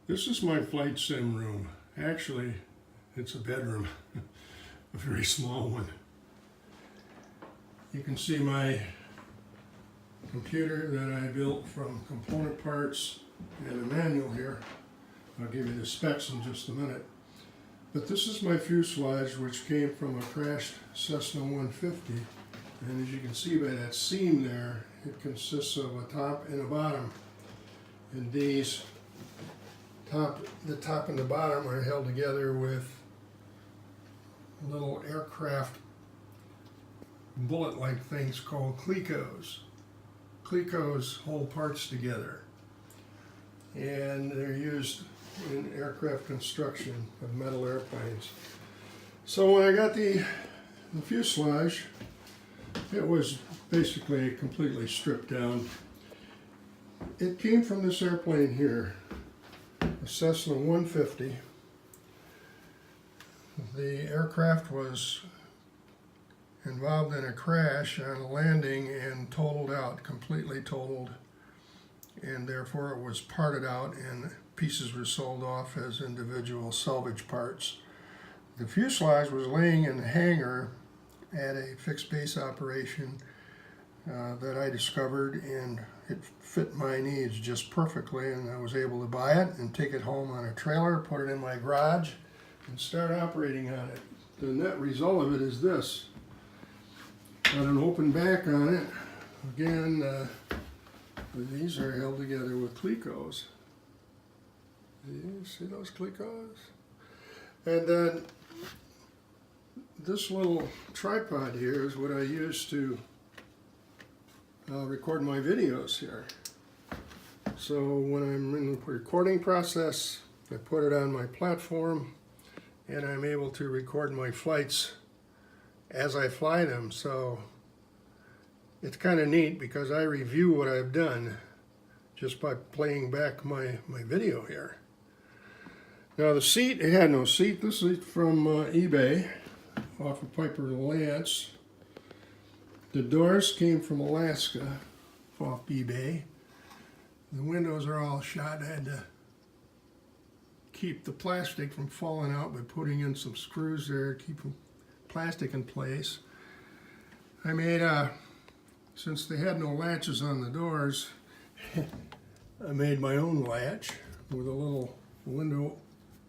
This is my flight sim room. Actually, it's a bedroom, a very small one. You can see my computer that I built from component parts and a manual here. I'll give you the specs in just a minute. But this is my fuselage, which came from a crashed Cessna 150. And as you can see by that seam there, it consists of a top and a bottom. And these the top and the bottom are held together with little aircraft bullet-like things called clecos. Clecos hold parts together, and they're used in aircraft construction of metal airplanes. So when I got the fuselage, it was basically completely stripped down. It came from this airplane here, a Cessna 150. The aircraft was involved in a crash on a landing and totaled out, completely totaled, and therefore it was parted out and pieces were sold off as individual salvage parts. The fuselage was laying in the hangar at a fixed base operation that I discovered, and it fit my needs just perfectly, and I was able to buy it and take it home on a trailer, put it in my garage, and start operating on it. The net result of it is this. Got an open back on it. Again, these are held together with clecos. Do you see those clecos? And then this little tripod here is what I use to record my videos here. So when I'm in the recording process, I put it on my platform and I'm able to record my flights as I fly them. So it's kind of neat because I review what I've done just by playing back my video here. Now the seat, it had no seat. This is from eBay off of Piper Lance. The doors came from Alaska off eBay. The windows are all shot. I had to keep the plastic from falling out by putting in some screws there to keep the plastic in place. I made, since they had no latches on the doors, I made my own latch with a little window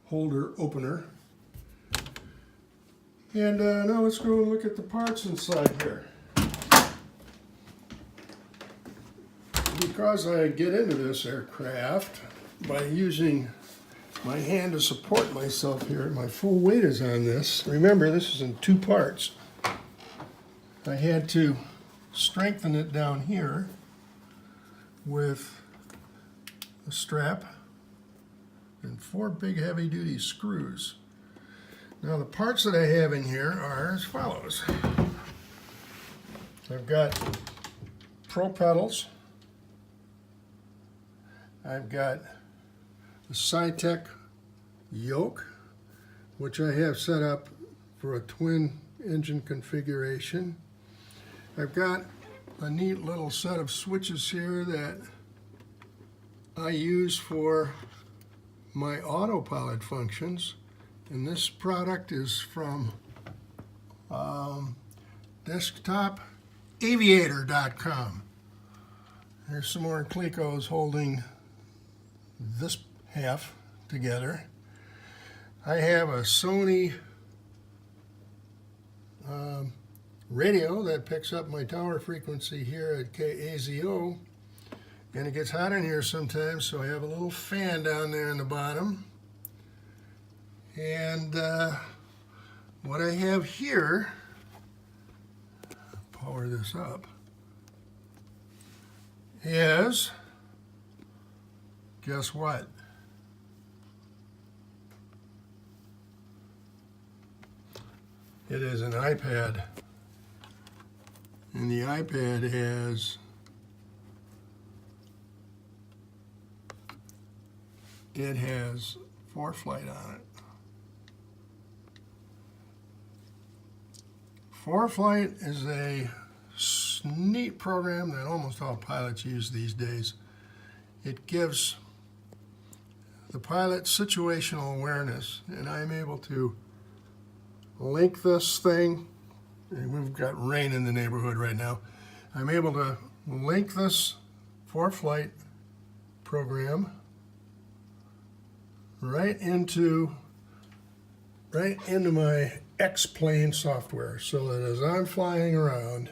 holder opener. And now let's go and look at the parts inside here. Because I get into this aircraft by using my hand to support myself here, my full weight is on this. Remember, this is in two parts. I had to strengthen it down here with a strap and 4 big heavy-duty screws. Now the parts that I have in here are as follows. I've got pro pedals. I've got the SciTech yoke, which I have set up for a twin engine configuration. I've got a neat little set of switches here that I use for my autopilot functions. And this product is from desktopaviator.com. There's some more clecos holding this half together. I have a Sony radio that picks up my tower frequency here at KAZO, and it gets hot in here sometimes, so I have a little fan down there in the bottom. And what I have here, power this up, is, guess what? It is an iPad. And the iPad has ForeFlight on it. ForeFlight is a neat program that almost all pilots use these days. It gives the pilot's situational awareness, and I'm able to link this thing, and we've got rain in the neighborhood right now. I'm able to link this for flight program right into my X-plane software, so that as I'm flying around,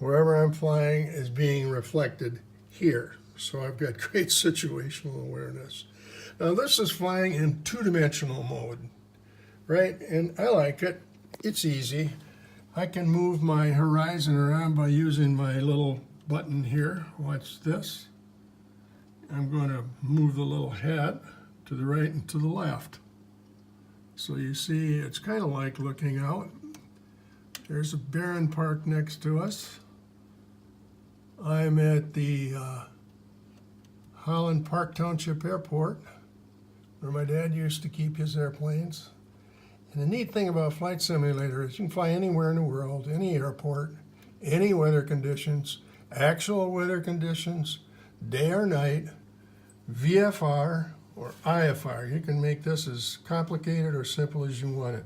wherever I'm flying is being reflected here. So I've got great situational awareness. Now this is flying in two-dimensional mode, right? And I like it. It's easy. I can move my horizon around by using my little button here. Watch this. I'm going to move the little head to the right and to the left. So you see, it's kind of like looking out. There's a barren park next to us. I'm at the Holland Park Township Airport, where my dad used to keep his airplanes. And the neat thing about Flight Simulator is you can fly anywhere in the world, any airport, any weather conditions, actual weather conditions, day or night, VFR or IFR. You can make this as complicated or simple as you want it.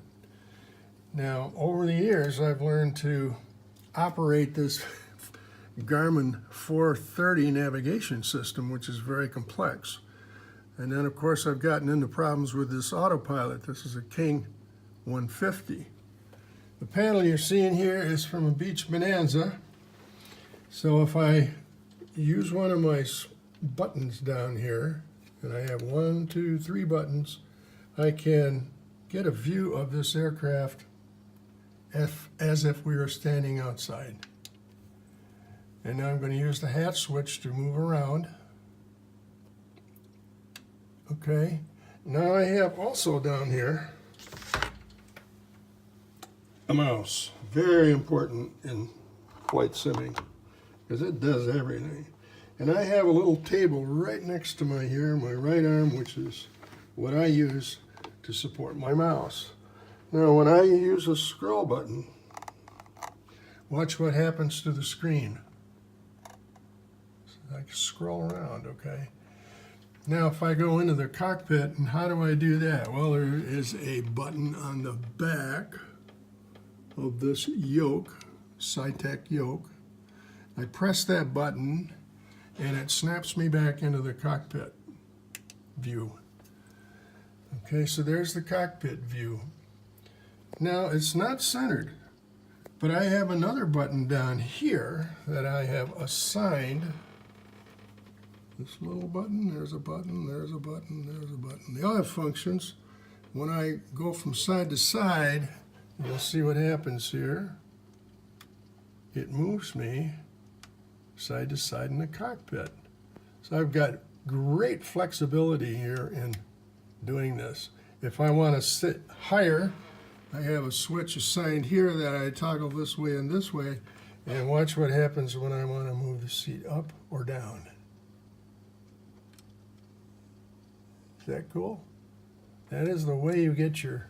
Now, over the years, I've learned to operate this Garmin 430 navigation system, which is very complex. And then, of course, I've gotten into problems with this autopilot. This is a King 150. The panel you're seeing here is from a Beach Bonanza. So if I use one of my buttons down here, and I have 1, 2, 3 buttons, I can get a view of this aircraft as if we were standing outside. And now I'm going to use the hat switch to move around. Okay, now I have also down here a mouse. Very important in flight simming because it does everything. And I have a little table right next to my right arm, which is what I use to support my mouse. Now when I use a scroll button, watch what happens to the screen. I can scroll around, okay? Now if I go into the cockpit, and how do I do that? Well, there is a button on the back of this yoke, SciTech yoke. I press that button and it snaps me back into the cockpit view. Okay, so there's the cockpit view. Now it's not centered, but I have another button down here that I have assigned. This little button, there's a button, there's a button, there's a button. They all have functions. When I go from side to side, you'll see what happens here. It moves me side to side in the cockpit. So I've got great flexibility here in doing this. If I want to sit higher, I have a switch assigned here that I toggle this way and this way, and watch what happens when I want to move the seat up or down. Is that cool? That is the way you get your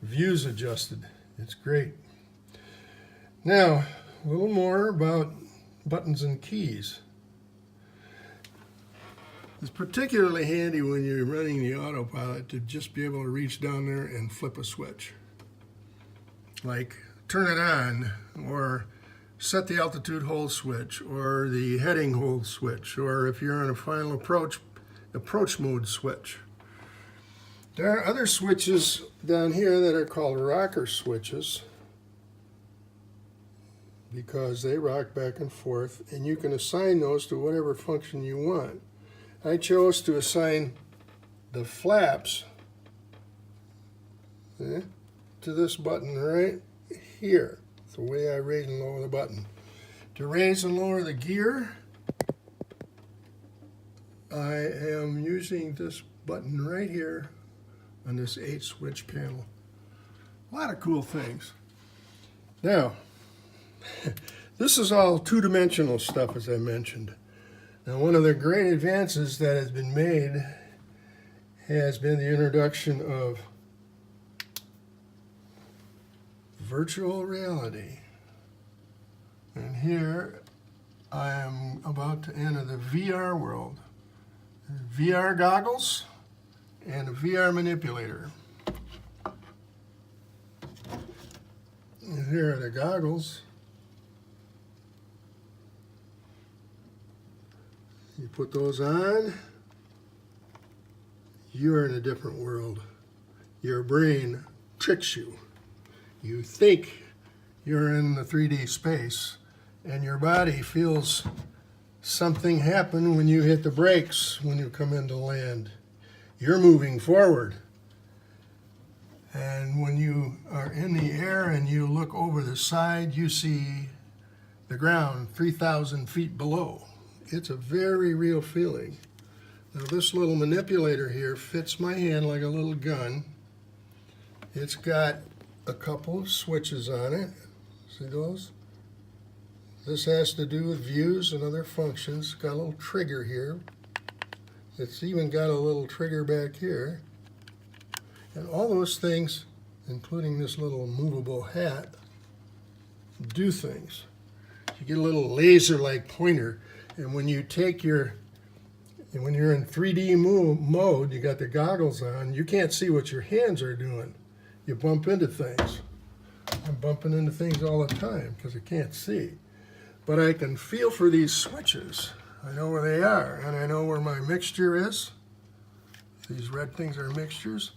views adjusted. It's great. Now, a little more about buttons and keys. It's particularly handy when you're running the autopilot to just be able to reach down there and flip a switch. Like turn it on, or set the altitude hold switch, or the heading hold switch, or if you're on a final approach mode switch. There are other switches down here that are called rocker switches because they rock back and forth, and you can assign those to whatever function you want. I chose to assign the flaps to this button right here. It's the way I raise and lower the button. To raise and lower the gear, I am using this button right here on this 8-switch panel. A lot of cool things. Now, this is all two-dimensional stuff, as I mentioned. Now, one of the great advances that has been made has been the introduction of virtual reality. And here I am about to enter the VR world. VR goggles, and a VR manipulator. And here are the goggles. You put those on, you're in a different world. Your brain tricks you. You think you're in the 3D space, and your body feels something happen when you hit the brakes when you come into land. You're moving forward. And when you are in the air and you look over the side, you see the ground 3,000 feet below. It's a very real feeling. Now this little manipulator here fits my hand like a little gun. It's got a couple of switches on it. See those? This has to do with views and other functions. Got a little trigger here. It's even got a little trigger back here. And all those things, including this little movable hat, do things. You get a little laser-like pointer, and when you take when you're in 3D mode, you got the goggles on, you can't see what your hands are doing. You bump into things. I'm bumping into things all the time because I can't see. But I can feel for these switches. I know where they are, and I know where my mixture is. These red things are mixtures.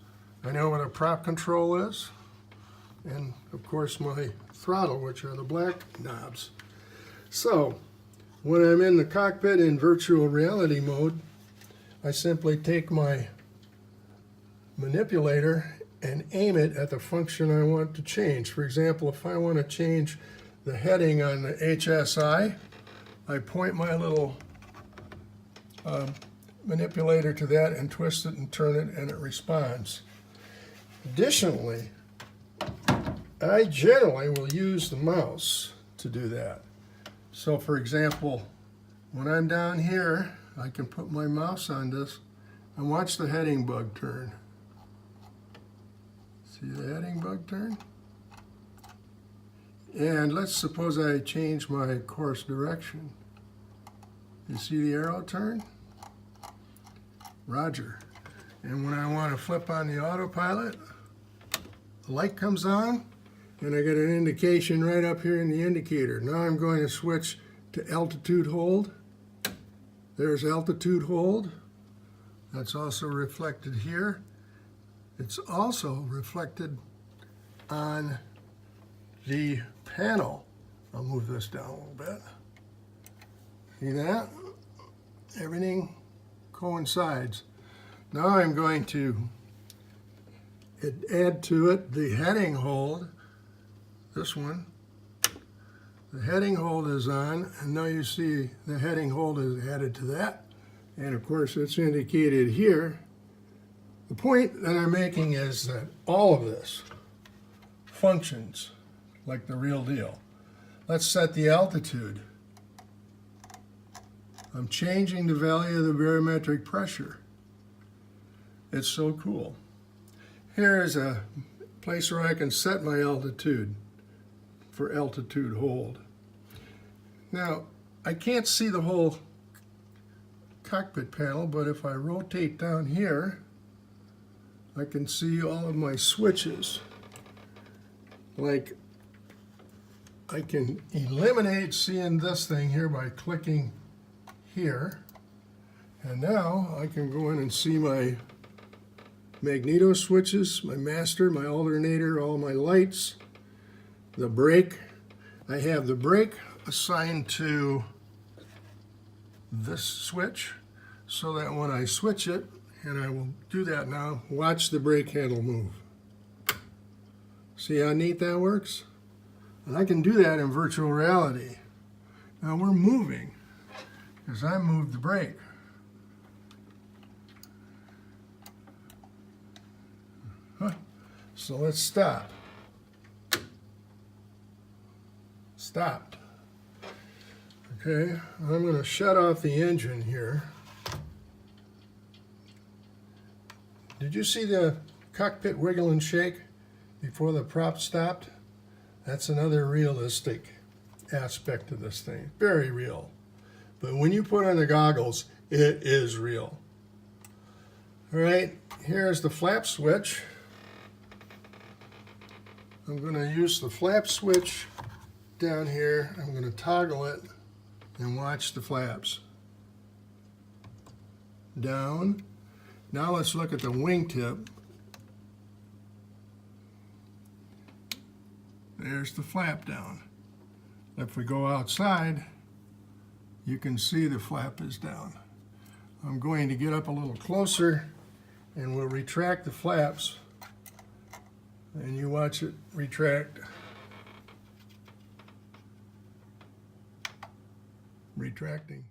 I know what a prop control is, and of course my throttle, which are the black knobs. So when I'm in the cockpit in virtual reality mode, I simply take my manipulator and aim it at the function I want to change. For example, if I want to change the heading on the HSI, I point my little manipulator to that and twist it and turn it, and it responds. Additionally, I generally will use the mouse to do that. So for example, when I'm down here, I can put my mouse on this and watch the heading bug turn. See the heading bug turn? And let's suppose I change my course direction. You see the arrow turn? Roger. And when I want to flip on the autopilot, the light comes on, and I get an indication right up here in the indicator. Now I'm going to switch to altitude hold. There's altitude hold. That's also reflected here. It's also reflected on the panel. I'll move this down a little bit. See that? Everything coincides. Now I'm going to add to it the heading hold, this one. The heading hold is on, and now you see the heading hold is added to that. And of course it's indicated here. The point that I'm making is that all of this functions like the real deal. Let's set the altitude. I'm changing the value of the barometric pressure. It's so cool. Here is a place where I can set my altitude for altitude hold. Now, I can't see the whole cockpit panel, but if I rotate down here, I can see all of my switches. Like, I can eliminate seeing this thing here by clicking here. And now I can go in and see my magneto switches, my master, my alternator, all my lights, the brake. I have the brake assigned to this switch so that when I switch it, and I will do that now, watch the brake handle move. See how neat that works? And I can do that in virtual reality. Now we're moving because I moved the brake. So let's stop. Stopped. Okay, I'm going to shut off the engine here. Did you see the cockpit wiggle and shake before the prop stopped? That's another realistic aspect of this thing. Very real. But when you put on the goggles, it is real. All right, here's the flap switch. I'm going to use the flap switch down here. I'm going to toggle it and watch the flaps. Down. Now let's look at the wingtip. There's the flap down. If we go outside, you can see the flap is down. I'm going to get up a little closer and we'll retract the flaps, and you watch it retract. Retracting.